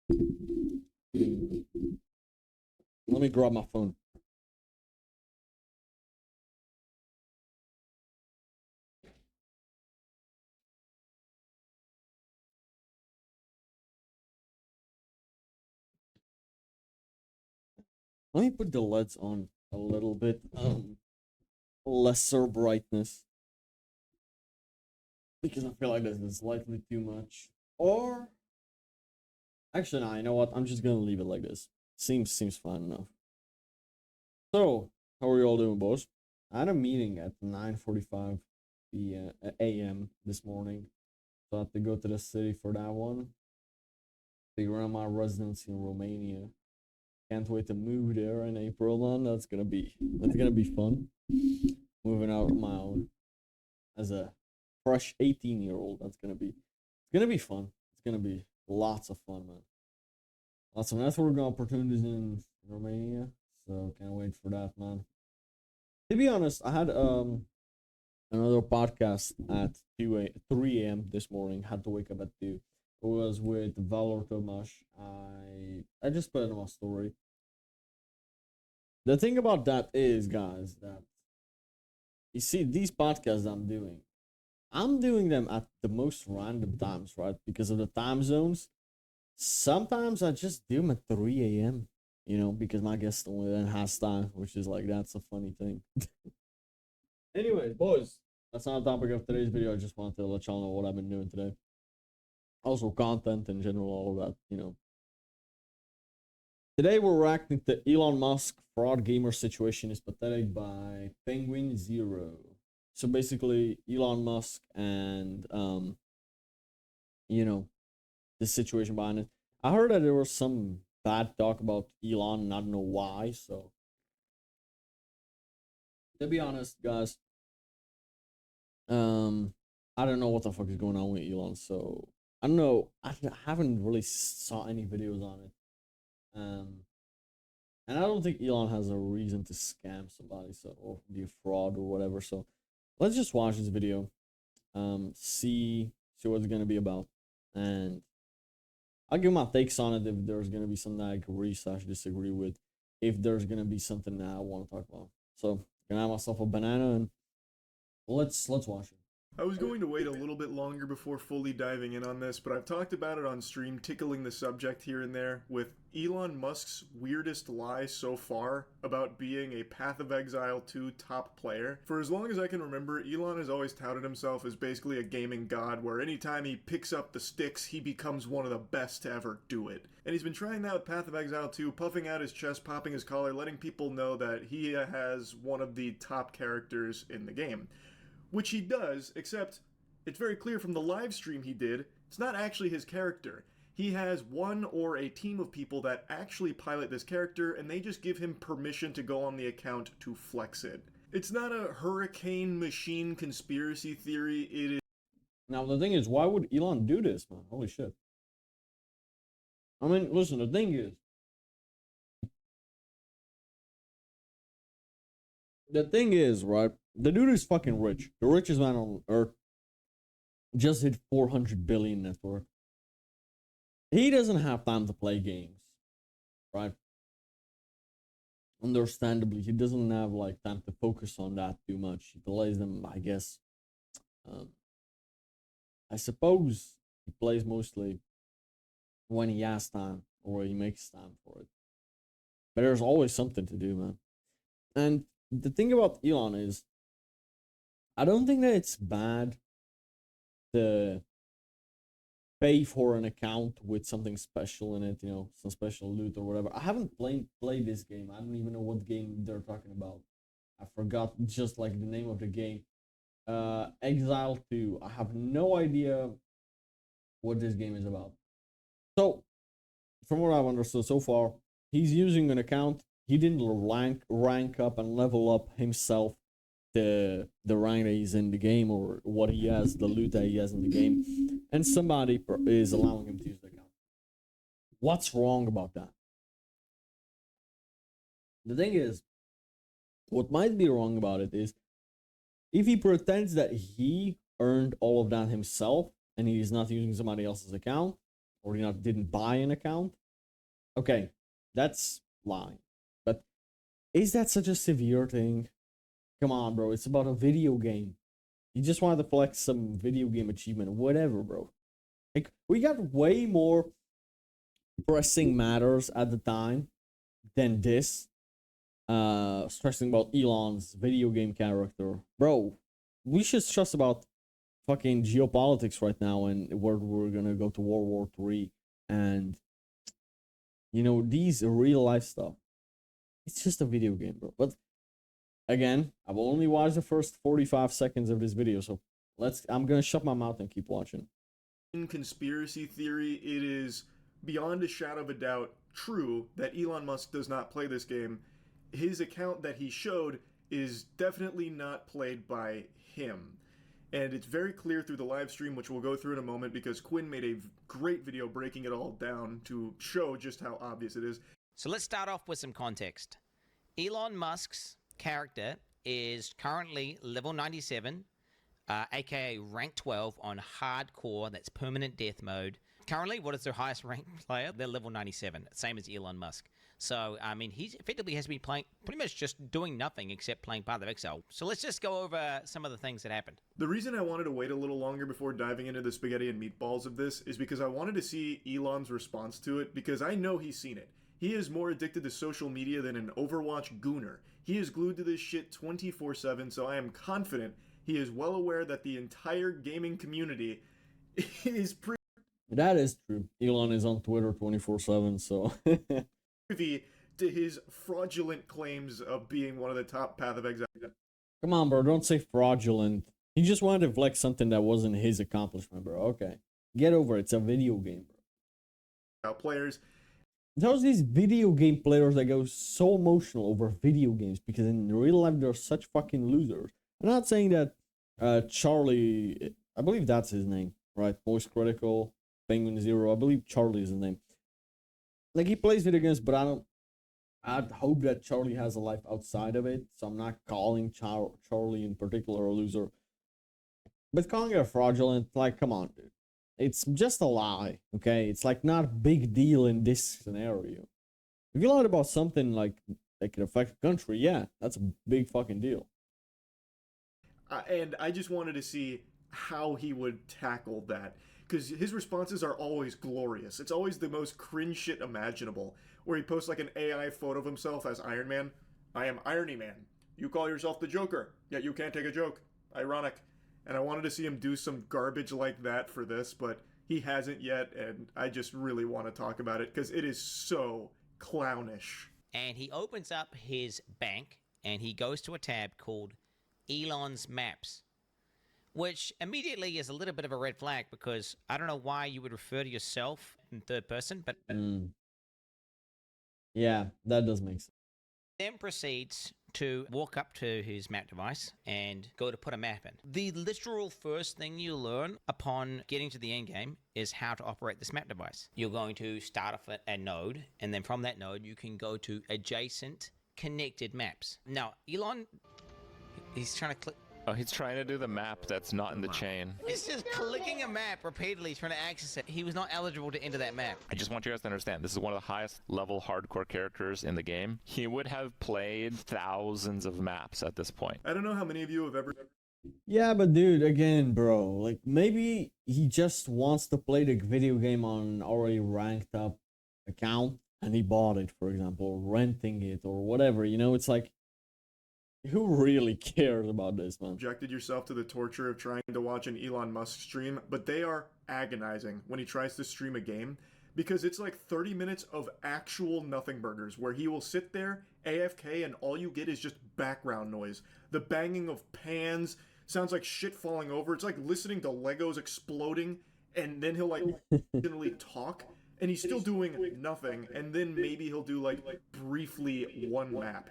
Let me grab my phone. Let me put the LEDs on a little bit. Lesser brightness. Because I feel like this is slightly too much. Or actually, no, you know what? I'm just gonna leave it like this. Seems fine enough. So, how are you all doing, boys? I had a meeting at 9:45 a.m. this morning. So I have to go to the city for that one. Figure out my residency in Romania. Can't wait to move there in April, man. That's gonna be fun. Moving out on my own as a fresh 18-year-old. It's gonna be fun. It's gonna be lots of fun, man. Lots of networking opportunities in Romania. So can't wait for that, man. To be honest, I had another podcast at 3 a.m. this morning. Had to wake up at 2. It was with Valor Tomas. I just put it in my story. The thing about that is, guys, that you see these podcasts I'm doing them at the most random times, right? Because of the time zones. Sometimes I just do them at 3 a.m. Because my guest only then has time, which is like that's a funny thing. Anyways, boys, that's not the topic of today's video. I just wanted to let y'all know what I've been doing today. Also, content in general, all of that. Today we're reacting to Elon Musk fraud gamer situation is pathetic by Penguin Zero. So basically, Elon Musk and the situation behind it. I heard that there was some bad talk about Elon, and I don't know why. So to be honest, guys, I don't know what the fuck is going on with Elon. So I don't know. I haven't really saw any videos on it. And I don't think Elon has a reason to scam somebody, so or be a fraud or whatever. So let's just watch this video, see what it's gonna be about, and I'll give my takes on it if there's gonna be something I agree / disagree with, if there's gonna be something that I want to talk about. So gonna have myself a banana and let's watch it. I was going to wait a little bit longer before fully diving in on this, but I've talked about it on stream, tickling the subject here and there, with Elon Musk's weirdest lie so far about being a Path of Exile 2 top player. For as long as I can remember, Elon has always touted himself as basically a gaming god, where anytime he picks up the sticks, he becomes one of the best to ever do it. And he's been trying that with Path of Exile 2, puffing out his chest, popping his collar, letting people know that he has one of the top characters in the game. Which he does, except it's very clear from the live stream he did, it's not actually his character. He has one or a team of people that actually pilot this character, and they just give him permission to go on the account to flex it. It's not a hurricane machine conspiracy theory, it is. Now the thing is, why would Elon do this, man? Holy shit. I mean, listen, the thing is, right? The dude is fucking rich. The richest man on earth. Just hit 400 billion net worth. He doesn't have time to play games, right? Understandably, he doesn't have like time to focus on that too much. He plays them, I guess. I suppose he plays mostly when he has time or he makes time for it. But there's always something to do, man. And the thing about Elon is, I don't think that it's bad to pay for an account with something special in it, some special loot or whatever. I haven't played this game. I don't even know what game they're talking about. I forgot just like the name of the game. Exile 2. I have no idea what this game is about. So, from what I've understood so far, he's using an account. He didn't rank up and level up himself the rank that he's in the game or what he has, the loot that he has in the game, and somebody is allowing him to use the account. What's wrong about that? The thing is, what might be wrong about it is if he pretends that he earned all of that himself and he's not using somebody else's account, or didn't buy an account. Okay, that's lying. But is that such a severe thing? Come on, bro. It's about a video game. You just wanted to flex some video game achievement, whatever, bro. Like, we got way more pressing matters at the time than this. Stressing about Elon's video game character. Bro, we should stress about fucking geopolitics right now and where we're gonna go to World War III and these real life stuff. It's just a video game, bro. But again, I've only watched the first 45 seconds of this video, so I'm gonna shut my mouth and keep watching. In conspiracy theory, it is beyond a shadow of a doubt true that Elon Musk does not play this game. His account that he showed is definitely not played by him. And it's very clear through the live stream, which we'll go through in a moment, because Quinn made a great video breaking it all down to show just how obvious it is. So let's start off with some context. Elon Musk's character is currently level 97, aka rank 12 on hardcore, that's permanent death mode. Currently, what is their highest ranked player? They're level 97, same as Elon Musk. So, I mean, he effectively has been playing, pretty much just doing nothing except playing Path of Exile. So let's just go over some of the things that happened. The reason I wanted to wait a little longer before diving into the spaghetti and meatballs of this is because I wanted to see Elon's response to it, because I know he's seen it. He is more addicted to social media than an Overwatch gooner. He is glued to this shit 24/7, so I am confident he is well aware that the entire gaming community is That is true. Elon is on Twitter 24/7, so privy to his fraudulent claims of being one of the top Path of Exile. Come on, bro. Don't say fraudulent. He just wanted to flex something that wasn't his accomplishment, bro. Okay. Get over it. It's a video game, bro. Players. There's these video game players that go so emotional over video games because in real life they're such fucking losers. I'm not saying that Charlie, I believe that's his name, right? Voice Critical, Penguin Zero, I believe Charlie is his name. Like, he plays video games, but I'd hope that Charlie has a life outside of it, so I'm not calling Charlie in particular a loser. But calling it fraudulent, like, come on, dude. It's just a lie, okay? It's like not a big deal in this scenario. If you lied about something like that could affect the country, yeah, that's a big fucking deal. And I just wanted to see how he would tackle that, because his responses are always glorious. It's always the most cringe shit imaginable, where he posts like an AI photo of himself as Iron Man. I am Irony Man. You call yourself the Joker, yet you can't take a joke. Ironic. And I wanted to see him do some garbage like that for this, but he hasn't yet, and I just really want to talk about it, because it is so clownish. And he opens up his bank, and he goes to a tab called Elon's Maps, which immediately is a little bit of a red flag, because I don't know why you would refer to yourself in third person, but Yeah, that does make sense. then proceeds to walk up to his map device and go to put a map in. The literal first thing you learn upon getting to the end game is how to operate this map device. You're going to start off at a node, and then from that node you can go to adjacent connected maps. Now, Elon, he's trying to click. Oh, he's trying to do the map that's not in the chain. He's just clicking a map repeatedly, trying to access it. He was not eligible to enter that map. I just want you guys to understand, this is one of the highest level hardcore characters in the game. He would have played thousands of maps at this point. I don't know how many of you have ever... Yeah, but dude, again, bro, like, maybe he just wants to play the video game on an already ranked up account, and he bought it, for example, or renting it, or whatever, it's like, who really cares about this, man? Subjected yourself to the torture of trying to watch an Elon Musk stream, but they are agonizing when he tries to stream a game, because it's like 30 minutes of actual nothing burgers where he will sit there AFK and all you get is just background noise. The banging of pans sounds like shit falling over. It's like listening to Legos exploding, and then he'll like generally talk, and he's still doing nothing, and then maybe he'll do like briefly one map.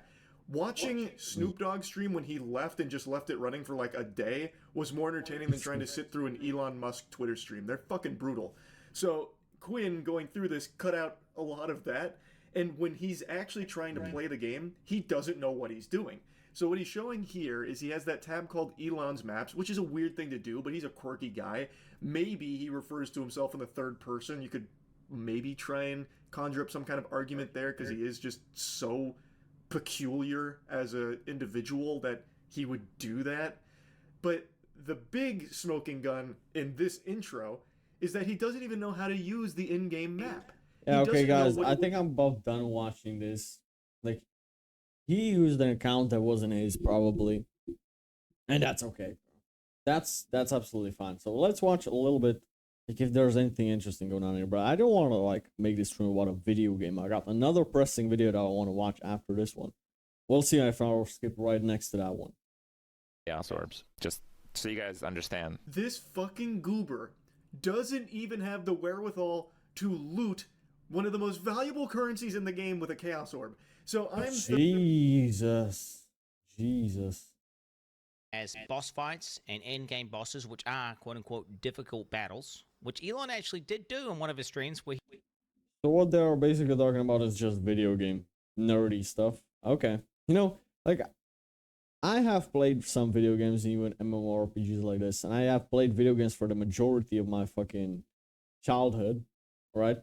Watching Snoop Dogg stream when he left and just left it running for like a day was more entertaining than trying to sit through an Elon Musk Twitter stream. They're fucking brutal. So Quinn, going through this, cut out a lot of that. And when he's actually trying to play the game, he doesn't know what he's doing. So what he's showing here is he has that tab called Elon's Maps, which is a weird thing to do, but he's a quirky guy. Maybe he refers to himself in the third person. You could maybe try and conjure up some kind of argument there, because he is just so peculiar as an individual that he would do that. But the big smoking gun in this intro is that he doesn't even know how to use the in-game map. Yeah, He okay, doesn't know guys, what- I think I'm about done watching this. Like, he used an account that wasn't his, probably, and that's okay. That's absolutely fine. So let's watch a little bit, like, if there's anything interesting going on here. But I don't want to like make this stream about a video game. I got another pressing video that I want to watch after this one. We'll see if I'll skip right next to that one. Chaos orbs. Just so you guys understand. This fucking goober doesn't even have the wherewithal to loot one of the most valuable currencies in the game with a Chaos Orb. So I'm... Jesus. As boss fights and end-game bosses, which are quote-unquote difficult battles, which Elon actually did do on one of his streams where he... So what they're basically talking about is just video game nerdy stuff. Okay. You know, like, I have played some video games, even MMORPGs like this, and I have played video games for the majority of my fucking childhood, right?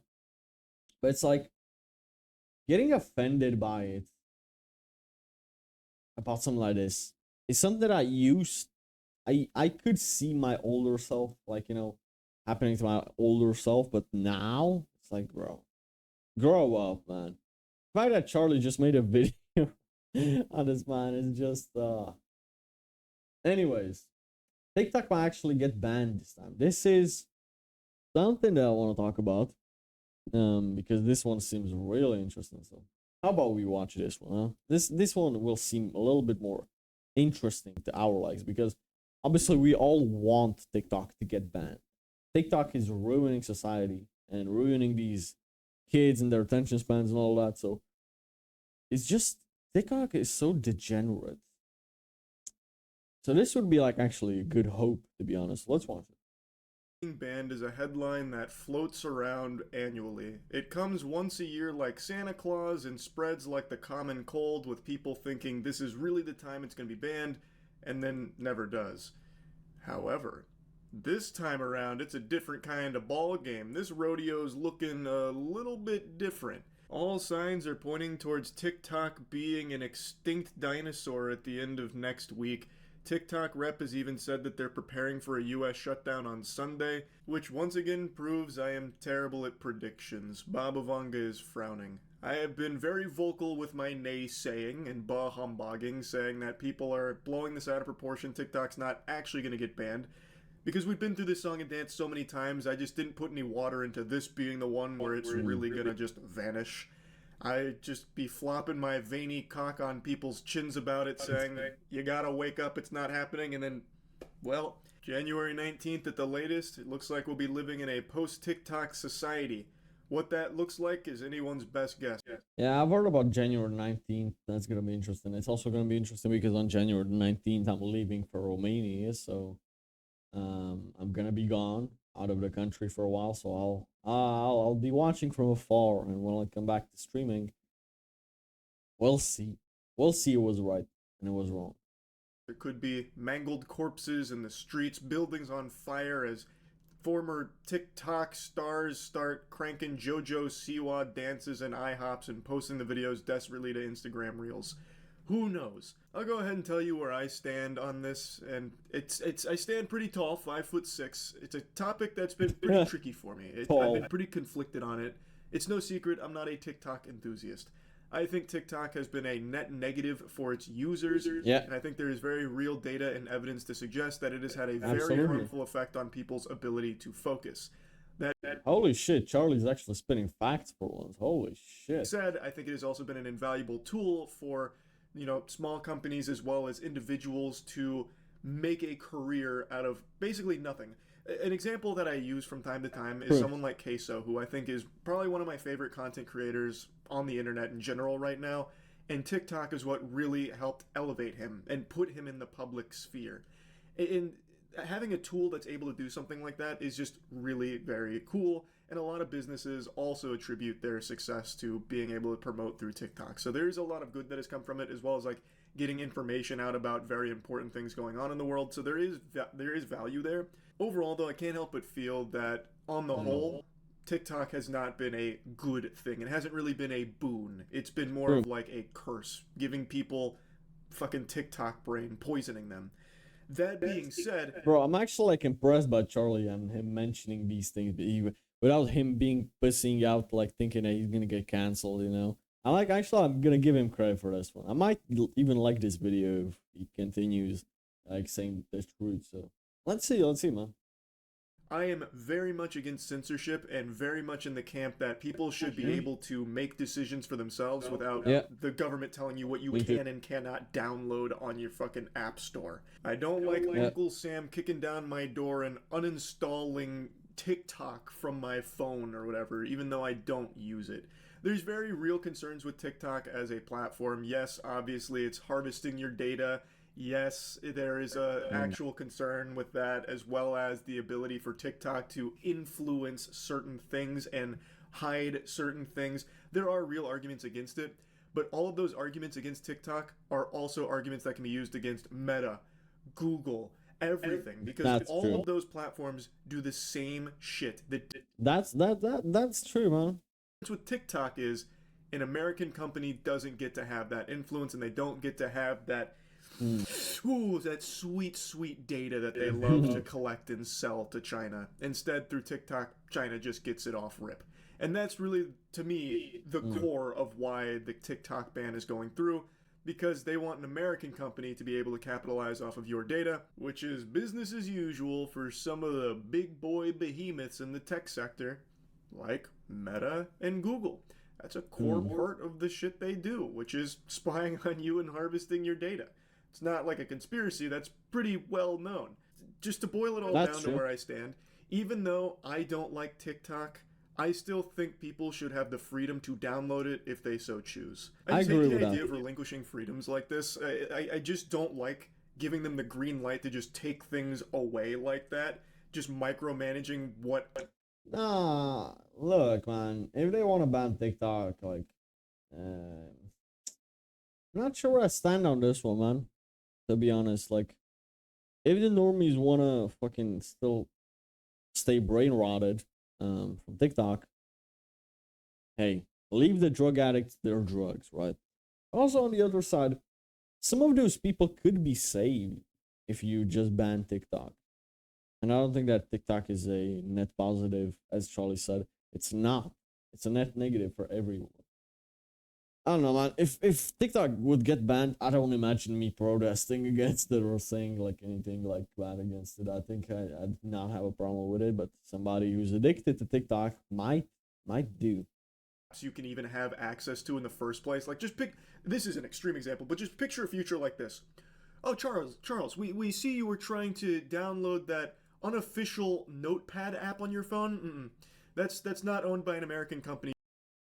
But it's like, getting offended by it, about something like this, is something that I could see my older self, like, you know, happening to my older self, but now, it's like, bro, grow up, man. The fact that Charlie just made a video on this, man, is just, anyways, TikTok might actually get banned this time. This is something that I want to talk about, because this one seems really interesting. So how about we watch this one? Huh? This one will seem a little bit more interesting to our likes, because obviously we all want TikTok to get banned. TikTok is ruining society and ruining these kids and their attention spans and all that. So it's just, TikTok is so degenerate. So this would be like actually a good hope, to be honest. Let's watch it. Being banned is a headline that floats around annually. It comes once a year like Santa Claus and spreads like the common cold, with people thinking this is really the time it's going to be banned, and then never does. However, this time around it's a different kind of ball game. This rodeo's looking a little bit different. All signs are pointing towards TikTok being an extinct dinosaur at the end of next week. TikTok rep has even said that they're preparing for a US shutdown on Sunday, which once again proves I am terrible at predictions. Baba Vanga is frowning. I have been very vocal with my naysaying and bah humbugging, saying that people are blowing this out of proportion. TikTok's not actually going to get banned. Because we've been through this song and dance so many times, I just didn't put any water into this being the one where it's really gonna just vanish. I just be flopping my veiny cock on people's chins about it, saying, you gotta wake up, it's not happening, and then, well, January 19th at the latest, it looks like we'll be living in a post-TikTok society. What that looks like is anyone's best guess. Yeah, I've heard about January 19th. That's gonna be interesting. It's also gonna be interesting because on January 19th, I'm leaving for Romania, so I'm gonna be gone out of the country for a while, so I'll be watching from afar, and when I come back to streaming, we'll see. We'll see it was right and it was wrong. There could be mangled corpses in the streets, buildings on fire as former TikTok stars start cranking JoJo Siwa dances and IHOPs and posting the videos desperately to Instagram Reels. Who knows? I'll go ahead and tell you where I stand on this, and I stand pretty tall, 5'6". It's a topic that's been pretty tricky for me. I've been pretty conflicted on it. It's no secret I'm not a TikTok enthusiast. I think TikTok has been a net negative for its users, and I think there is very real data and evidence to suggest that it has had a very harmful effect on people's ability to focus. Holy shit, Charlie's actually spinning facts for once. Holy shit. Said, I think it has also been an invaluable tool for, you know, small companies as well as individuals to make a career out of basically nothing. An example that I use from time to time is someone like Queso, who I think is probably one of my favorite content creators on the internet in general right now, and TikTok is what really helped elevate him and put him in the public sphere. And having a tool that's able to do something like that is just really very cool, and a lot of businesses also attribute their success to being able to promote through TikTok. So there's a lot of good that has come from it, as well as like getting information out about very important things going on in the world. So there is value there. Overall, though, I can't help but feel that on the whole, TikTok has not been a good thing. It hasn't really been a boon. It's been more of like a curse, giving people fucking TikTok brain, poisoning them. That being said, bro, I'm actually like impressed by Charlie and him mentioning these things, without him being pissing out, like thinking that he's gonna get canceled. You know, I'm gonna give him credit for this one. I might even like this video if he continues like saying the truth. So let's see, man. I am very much against censorship and very much in the camp that people should be able to make decisions for themselves without the government telling you what you can and cannot download on your fucking app store. I don't like Uncle Sam kicking down my door and uninstalling TikTok from my phone or whatever, even though I don't use it. There's very real concerns with TikTok as a platform. Yes, obviously it's harvesting your data. Yes, there is a actual concern with that, as well as the ability for TikTok to influence certain things and hide certain things. There are real arguments against it, but all of those arguments against TikTok are also arguments that can be used against Meta, Google, everything, because all of those platforms do the same shit. That's true, man. With TikTok is an American company doesn't get to have that influence, and they don't get to have that that sweet data that they love to collect and sell to China. Instead, through TikTok, China just gets it off rip. And that's really, to me, the core of why the TikTok ban is going through, because they want an American company to be able to capitalize off of your data, which is business as usual for some of the big boy behemoths in the tech sector, like Meta and Google. That's a core part of the shit they do, which is spying on you and harvesting your data. It's not like a conspiracy, that's pretty well known. Just to boil it all down to where I stand, even though I don't like TikTok, I still think people should have the freedom to download it if they so choose. I just hate the idea of relinquishing freedoms like this. I just don't like giving them the green light to just take things away like that, just micromanaging what... Nah, look, man, if they want to ban TikTok, like, I'm not sure where I stand on this one, man. To be honest, like, if the normies wanna fucking still stay brain rotted from TikTok, hey, leave the drug addicts their drugs, right? Also, on the other side, some of those people could be saved if you just ban TikTok. And I don't think that TikTok is a net positive, as Charlie said. It's not. It's a net negative for everyone. I don't know, man. If TikTok would get banned, I don't imagine me protesting against it or saying like anything like bad against it. I think I'd not have a problem with it, but somebody who's addicted to TikTok might do. You can even have access to in the first place. Like, just pick, this is an extreme example, but just picture a future like this. Oh, Charles, we see you were trying to download that unofficial notepad app on your phone. That's not owned by an American company.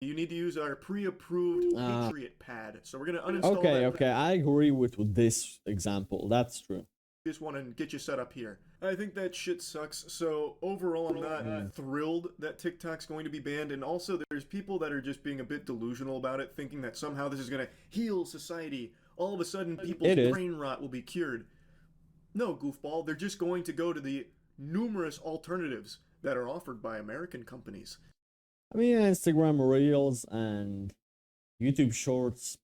You need to use our pre-approved Patriot pad. So we're going to uninstall that. Okay, I agree with this example. That's true. Just want to get you set up here. I think that shit sucks. So overall, I'm not thrilled that TikTok's going to be banned. And also, there's people that are just being a bit delusional about it, thinking that somehow this is going to heal society. All of a sudden, people's brain rot will be cured. No, goofball. They're just going to go to the numerous alternatives that are offered by American companies. I mean, Instagram Reels and YouTube Shorts,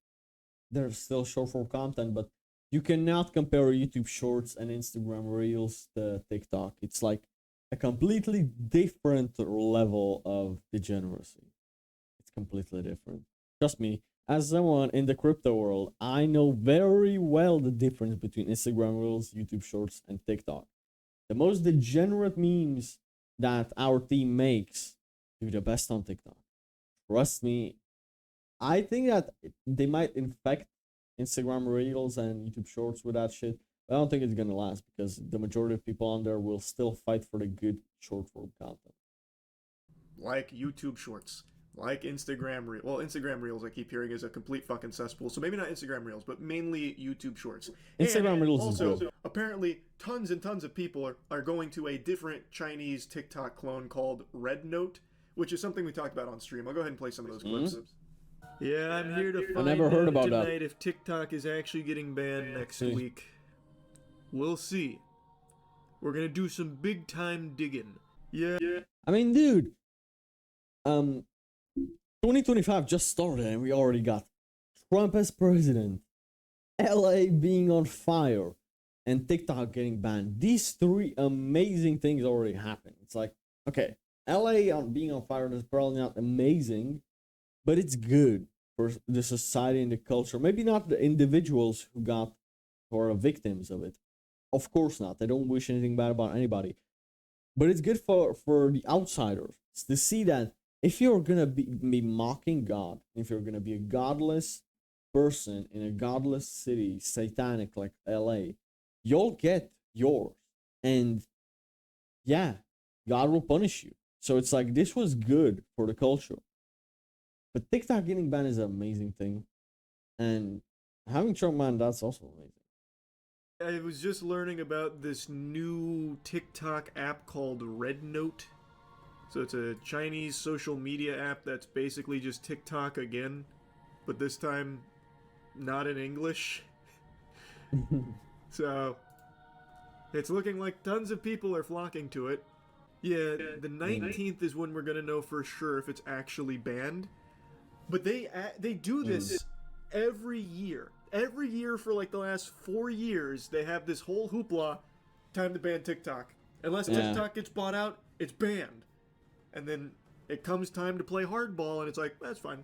they're still short form content, but you cannot compare YouTube Shorts and Instagram Reels to TikTok. It's like a completely different level of degeneracy. It's completely different. Trust me, as someone in the crypto world, I know very well the difference between Instagram Reels, YouTube Shorts, and TikTok. The most degenerate memes that our team makes do the best on TikTok. Trust me, I think that they might infect Instagram Reels and YouTube Shorts with that shit, but I don't think it's gonna last because the majority of people on there will still fight for the good short form content. Like YouTube Shorts, like Instagram Reels. Well, Instagram Reels I keep hearing is a complete fucking cesspool, so maybe not Instagram Reels, but mainly YouTube Shorts. Instagram Reels also, is good. Apparently, tons and tons of people are going to a different Chinese TikTok clone called Red Note, which is something we talked about on stream. I'll go ahead and play some of those clips. Yeah, I'm here to find never heard out about that. tonight if TikTok is actually getting banned next See. week. We'll see. We're gonna do some big time digging. Yeah. I mean, dude, 2025 just started and we already got Trump as president, LA being on fire, and TikTok getting banned. These three amazing things already happened. It's like, okay, LA on being on fire is probably not amazing, but it's good for the society and the culture. Maybe not the individuals who got or are victims of it. Of course not. I don't wish anything bad about anybody. But it's good for the outsiders to see that if you're gonna be mocking God, if you're gonna be a godless person in a godless city, satanic like LA, you'll get yours. And yeah, God will punish you. So it's like this was good for the culture. But TikTok getting banned is an amazing thing. And having Trump banned, that's also amazing. I was just learning about this new TikTok app called Red Note. So it's a Chinese social media app that's basically just TikTok again, but this time not in English. So it's looking like tons of people are flocking to it. Yeah, the 19th is when we're gonna know for sure if it's actually banned. But they do this every year. Every year for like the last 4 years, they have this whole hoopla, time to ban TikTok. Unless TikTok gets bought out, it's banned. And then it comes time to play hardball, and it's like, that's fine.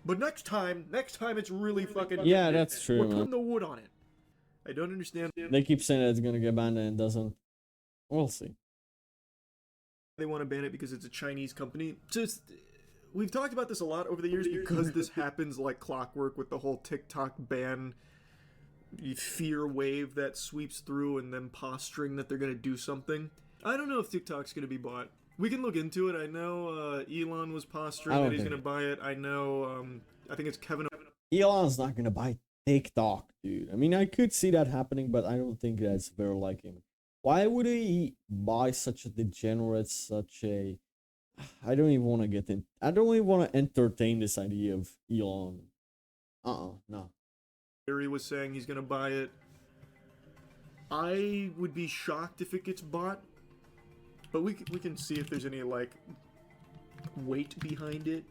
But next time it's really fucking... Yeah, that's true, We're man. putting the wood on it. I don't understand. They keep saying that it's gonna get banned and it doesn't. We'll see. They want to ban it because it's a Chinese company. Just... We've talked about this a lot over the years because this happens like clockwork with the whole TikTok ban fear wave that sweeps through and them posturing that they're going to do something. I don't know if TikTok's going to be bought. We can look into it. I know Elon was posturing that he's going to buy it. I know, I think it's Kevin. Elon's not gonna buy TikTok, dude. I mean, I could see that happening, but I don't think that's very like him. Why would he buy such a degenerate, such a... I don't even want to get in. I don't even want to entertain this idea of Elon. No. Barry was saying he's going to buy it. I would be shocked if it gets bought. But we can see if there's any, like, weight behind it.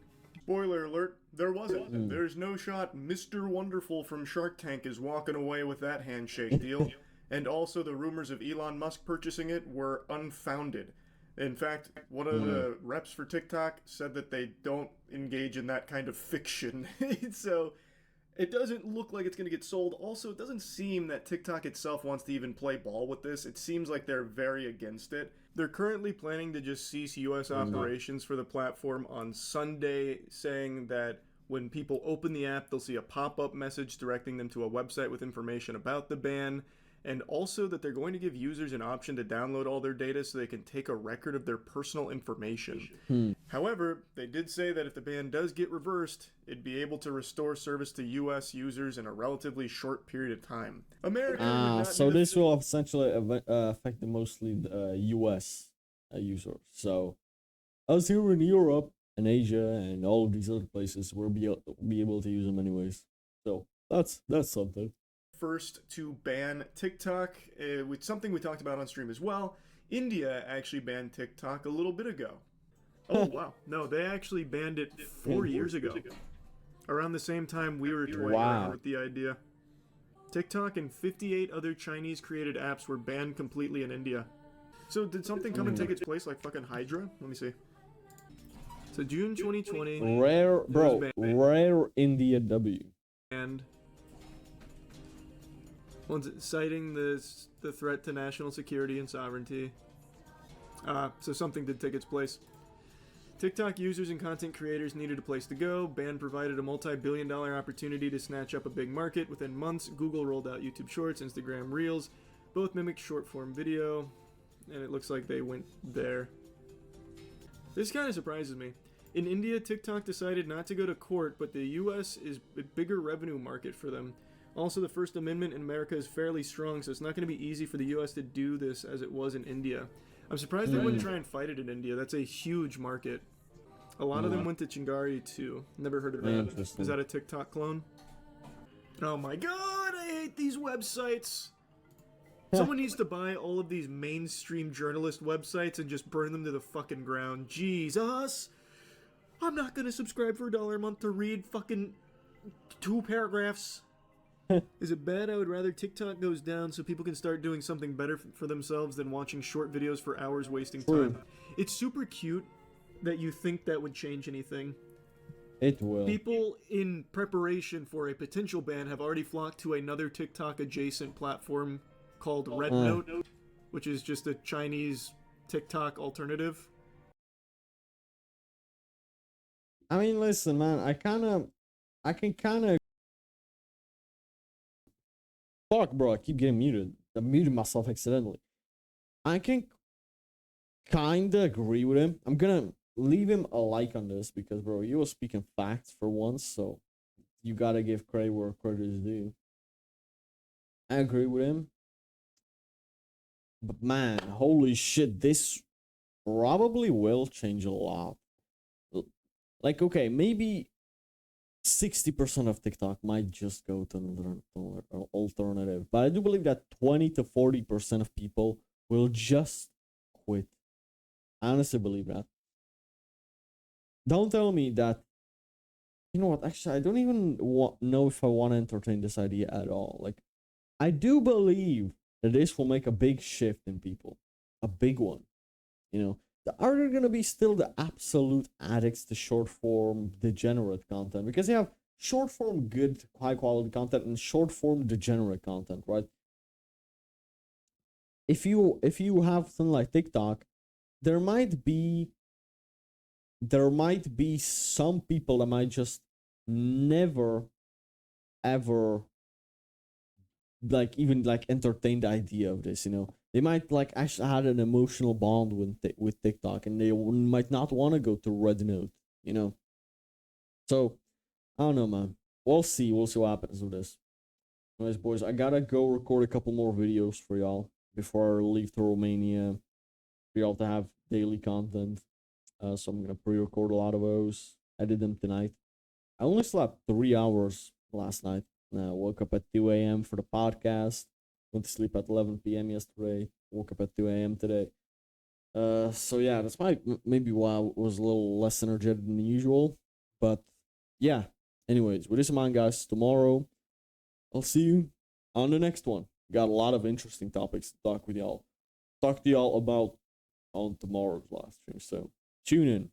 Spoiler alert, there wasn't. There's no shot Mr. Wonderful from Shark Tank is walking away with that handshake deal. And also the rumors of Elon Musk purchasing it were unfounded. In fact, one of the reps for TikTok said that they don't engage in that kind of fiction. So it doesn't look like it's going to get sold. Also, it doesn't seem that TikTok itself wants to even play ball with this. It seems like they're very against it. They're currently planning to just cease U.S. operations for the platform on Sunday, saying that when people open the app, they'll see a pop-up message directing them to a website with information about the ban. And also that they're going to give users an option to download all their data so they can take a record of their personal information. However, they did say that if the ban does get reversed, it'd be able to restore service to U.S. users in a relatively short period of time. America So this will essentially affect mostly the U.S. users. So us here in Europe and Asia and all of these other places will be able to use them anyways. So that's something. First to ban TikTok, with something we talked about on stream as well. India actually banned TikTok a little bit ago. Oh wow, no, they actually banned it 4 years ago. Around the same time we were toying around with the idea. TikTok and 58 other Chinese created apps were banned completely in India. So did something come and take its place like fucking Hydra? Let me see. So June 2020. Rare India W. And citing the threat to national security and sovereignty. So something did take its place. TikTok users and content creators needed a place to go. Ban provided a multi-billion-dollar opportunity to snatch up a big market. Within months, Google rolled out YouTube Shorts, Instagram Reels. Both mimic short-form video, and it looks like they went there. This kind of surprises me. In India, TikTok decided not to go to court, but the US is a bigger revenue market for them. Also, the First Amendment in America is fairly strong, so it's not going to be easy for the U.S. to do this as it was in India. I'm surprised they wouldn't try and fight it in India. That's a huge market. A lot of them went to Chingari too. Never heard of that. Interesting. Is that a TikTok clone? Oh my god, I hate these websites. Someone needs to buy all of these mainstream journalist websites and just burn them to the fucking ground. Jesus! I'm not gonna subscribe for $1 a month to read fucking 2 paragraphs. Is it bad? I would rather TikTok goes down so people can start doing something better for themselves than watching short videos for hours wasting time. It's super cute that you think that would change anything. It will. People in preparation for a potential ban have already flocked to another TikTok adjacent platform called Red Note, which is just a Chinese TikTok alternative. I mean, listen, man, I can kind of... Fuck, bro, I keep getting muted. I muted myself accidentally. I can kind of agree with him. I'm gonna leave him a like on this because, bro, you were speaking facts for once, so you gotta give credit where credit is due. I agree with him. But man, holy shit, this probably will change a lot. Like, okay, maybe 60% of TikTok might just go to another alternative. But I do believe that 20 to 40% of people will just quit. I honestly believe that. Don't tell me that... You know what? Actually, I don't even know if I want to entertain this idea at all. Like, I do believe that this will make a big shift in people. A big one. You know? Are there going to be still the absolute addicts to short form degenerate content? Because they have short form good high quality content and short form degenerate content, right? If you have something like TikTok, there might be some people that might just never ever like even like entertain the idea of this, you know. They might like actually had an emotional bond with TikTok, and they might not want to go to Red Note, you know. So I don't know, man. We'll see what happens with this. Anyways, boys, I gotta go record a couple more videos for y'all before I leave to Romania for y'all to have daily content. So I'm gonna pre-record a lot of those. Edit them tonight. I only slept 3 hours last night. Woke up at 2 a.m. for the podcast. Went to sleep at 11 p.m. yesterday. Woke up at 2 a.m. today. So yeah, that's maybe why I was a little less energetic than usual. But yeah. Anyways, with this in mind, guys, tomorrow I'll see you on the next one. Got a lot of interesting topics to talk with y'all. Talk to y'all about on tomorrow's live stream. So tune in.